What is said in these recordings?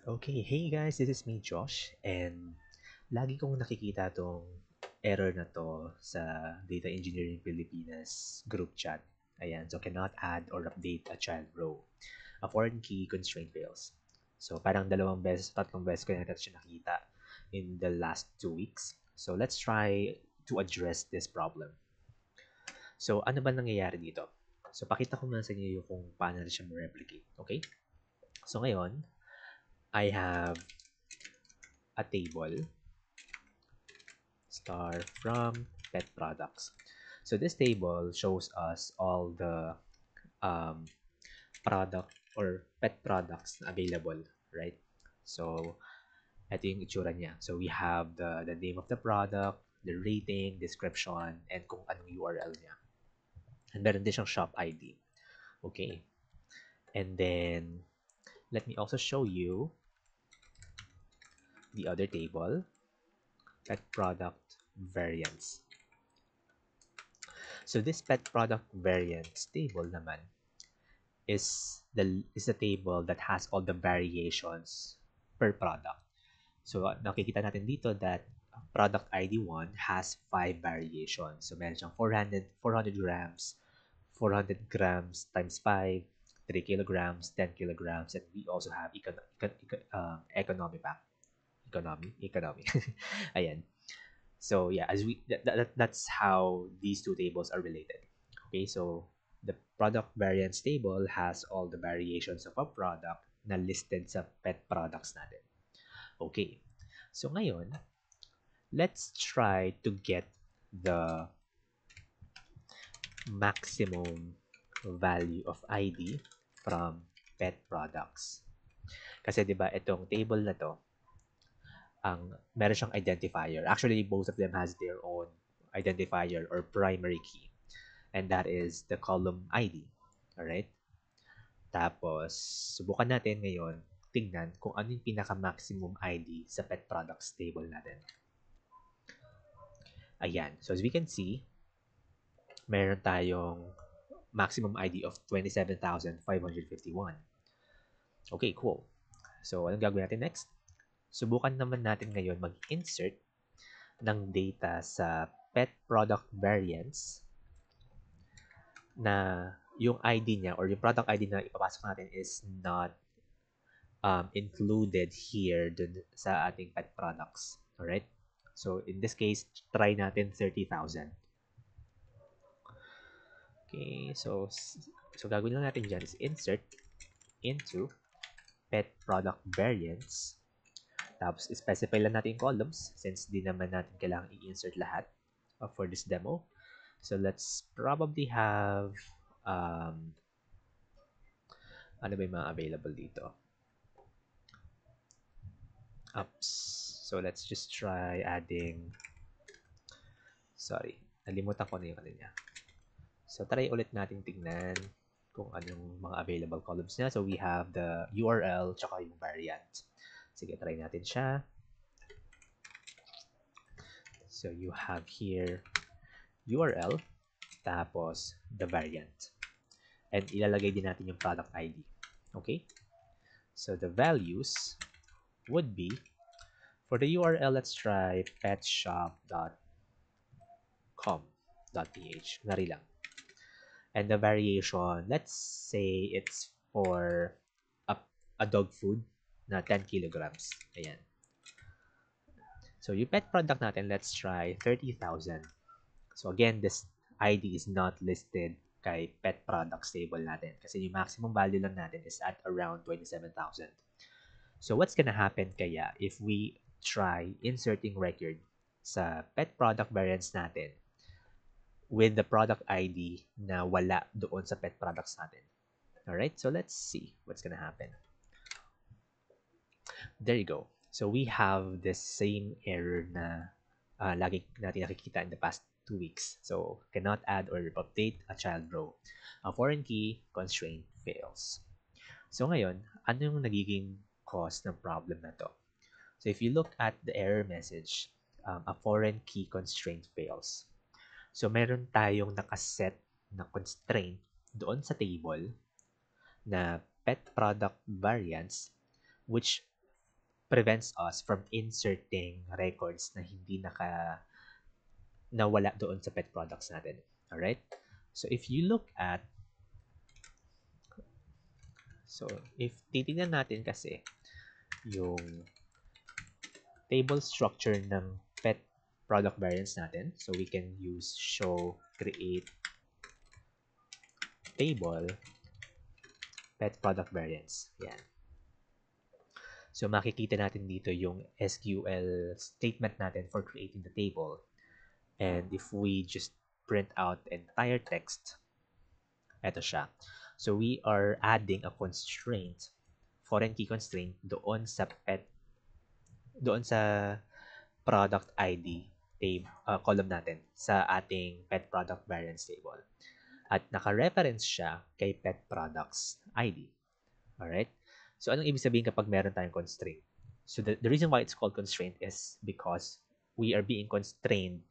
Okay, hey guys, this is me Josh and lagi kong nakikita tong error na to sa Data Engineering Pilipinas group chat. Ayan, so cannot add or update a child row. A foreign key constraint fails. So parang tatlong beses ko na siya nakita in the last 2 weeks. So let's try to address this problem. So ano ba nangyayari dito? So pakita ko muna sa inyo kung paano siya ma-replicate. Okay? So ngayon, I have a table star from pet products. So this table shows us all the um, product or pet products na available, right? So ito yung itsura niya. So we have the name of the product, the rating, description, and kung anong URL niya. And meron din siyang shop ID. Okay. And then let me also show you the other table, pet product variants. So this pet product variants table naman is the table that has all the variations per product. So nakikita natin dito that product ID 1 has 5 variations. So meron siyang 400 grams, 400 grams times 5, 3 kilograms, 10 kilograms, and we also have economy pack. Economy. Ayan. So yeah, that's how these two tables are related. Okay, so the product variance table has all the variations of a product na listed sa pet products natin. Okay, so ngayon, let's try to get the maximum value of ID from pet products. Kasi 'di ba itong table na to, meron siyang identifier. Actually, both of them has their own identifier or primary key. And that is the column ID. Alright? Tapos, subukan natin ngayon, tingnan kung ano yung pinaka-maximum ID sa pet products table natin. Ayan. So, as we can see, meron tayong maximum ID of 27,551. Okay, cool. So, anong gagawin natin next? Subukan naman natin ngayon mag-insert ng data sa pet product variants na yung ID niya or yung product ID na ipapasok natin is not included here dun sa ating pet products. Alright? So, in this case, try natin 30,000. Okay, so gagawin lang natin dyan is insert into pet product variants. Tapos, specify lang natin yung columns since di naman natin kailangan i-insert lahat for this demo. So, let's probably have ano ba yung mga available dito? Ups. So, let's just try adding sorry, nalimutan ko na yung ano niya. So, try ulit natin tignan kung anong mga available columns niya. So, we have the URL tsaka yung variant. Sige, try natin siya. So, you have here URL tapos the variant. And ilalagay din natin yung product ID. Okay? So, the values would be for the URL, let's try petshop.com.ph. Ngari lang. And the variation, let's say it's for a dog food na 10 kilograms. Ayan. So, yung pet product natin, let's try 30,000. So, again, this ID is not listed kay pet products table natin kasi yung maximum value lang natin is at around 27,000. So, what's gonna happen kaya if we try inserting record sa pet product variants natin with the product ID na wala doon sa pet products natin? Alright, so let's see what's gonna happen. There you go. So we have the same error na lagi natin nakikita in the past 2 weeks. So cannot add or update a child row. A foreign key constraint fails. So ngayon, ano yung nagiging cause ng problem na to? So if you look at the error message, a foreign key constraint fails. So meron tayong nakaset na constraint doon sa table na pet product variants which prevents us from inserting records na hindi nawala doon sa pet products natin. Alright? So if you look at, so if titingnan natin kasi yung table structure ng pet product variants natin, so we can use show create table pet product variants. Yan. So makikita natin dito yung SQL statement natin for creating the table. And if we just print out entire text, eto siya. So we are adding a constraint, foreign key constraint doon sa product ID column natin sa ating pet product variants table. At naka-reference siya kay pet products ID. Alright? So, anong ibig sabihin kapag meron tayong constraint? So, the reason why it's called constraint is because we are being constrained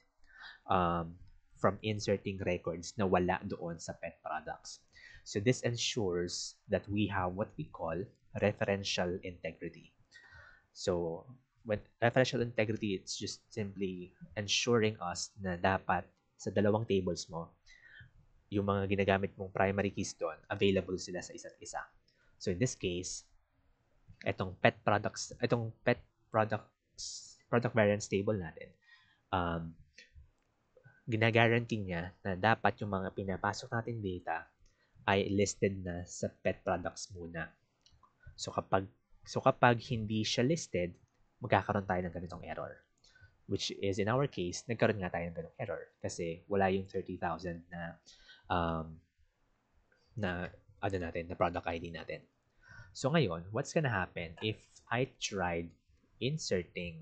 from inserting records na wala doon sa pet products. So, this ensures that we have what we call referential integrity. So, when referential integrity, it's just simply ensuring us na dapat sa dalawang tables mo, yung mga ginagamit mong primary keys doon, available sila sa isa't isa. So, in this case, itong product variance table natin, ginagarantii niya na dapat yung mga pinapasok natin data ay listed na sa pet products muna. So kapag hindi siya listed, magkakaroon tayo ng ganitong error. Which is in our case, nagkaroon nga tayo ng ganitong error kasi wala yung 30,000 na product ID natin. So ngayon, what's gonna happen if I tried inserting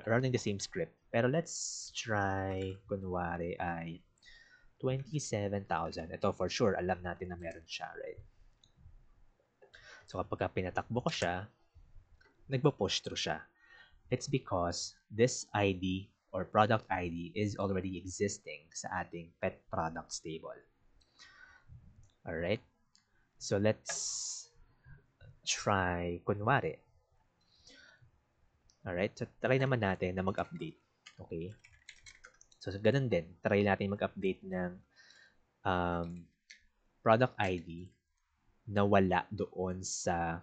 running the same script. Pero let's try, kunwari ay 27,000. Ito for sure, alam natin na meron siya, right? So kapag pinatakbo ko siya, nagpo-push through siya. It's because this ID or product ID is already existing sa ating pet products table. Alright? So let's try, kunwari. Alright? So try naman natin na mag-update. Okay? So ganun din. Try natin mag-update ng product ID na wala doon sa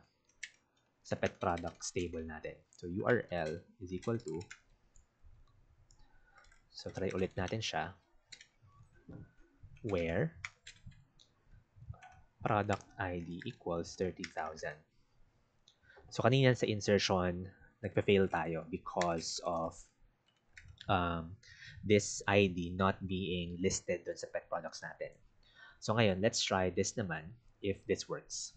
pet products table natin. So URL is equal to, so try ulit natin siya, where product ID equals 30,000. So kanina sa insertion, nagpa-fail tayo because of this ID not being listed doon sa pet products natin. So ngayon, let's try this naman if this works.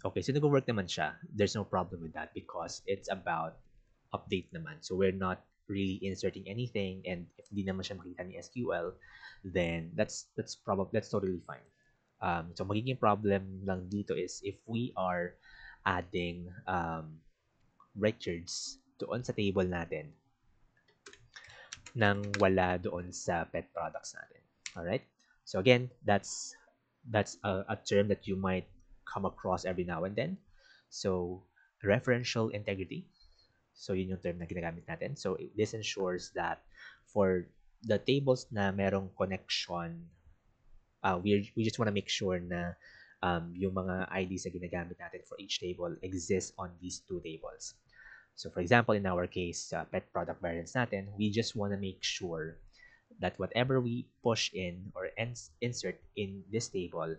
Okay, so nag-work naman siya. There's no problem with that because it's about update naman. So we're not really inserting anything, and if di naman siya makita ni SQL, then that's totally fine. So magiging problem lang dito is if we are adding records doon sa table natin nang wala doon sa pet products natin. Alright? So again, that's a term that you might come across every now and then. So referential integrity. So yun yung term na ginagamit natin. So this ensures that for the tables na merong connection, we just want to make sure na yung mga IDs na ginagamit natin for each table exist on these two tables. So for example, in our case, pet product variants natin, we just want to make sure that whatever we push in or insert in this table,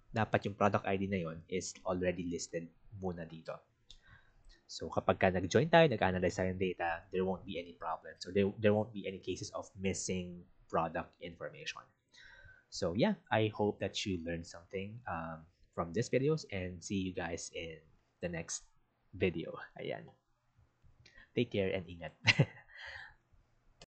dapat yung product ID na yon is already listed muna dito. So kapag ka nag-join tayo, nag-analyze tayo ng data, there won't be any problem. So there won't be any cases of missing product information. So yeah, I hope that you learned something from this videos and see you guys in the next video. Ayan. Take care and ingat.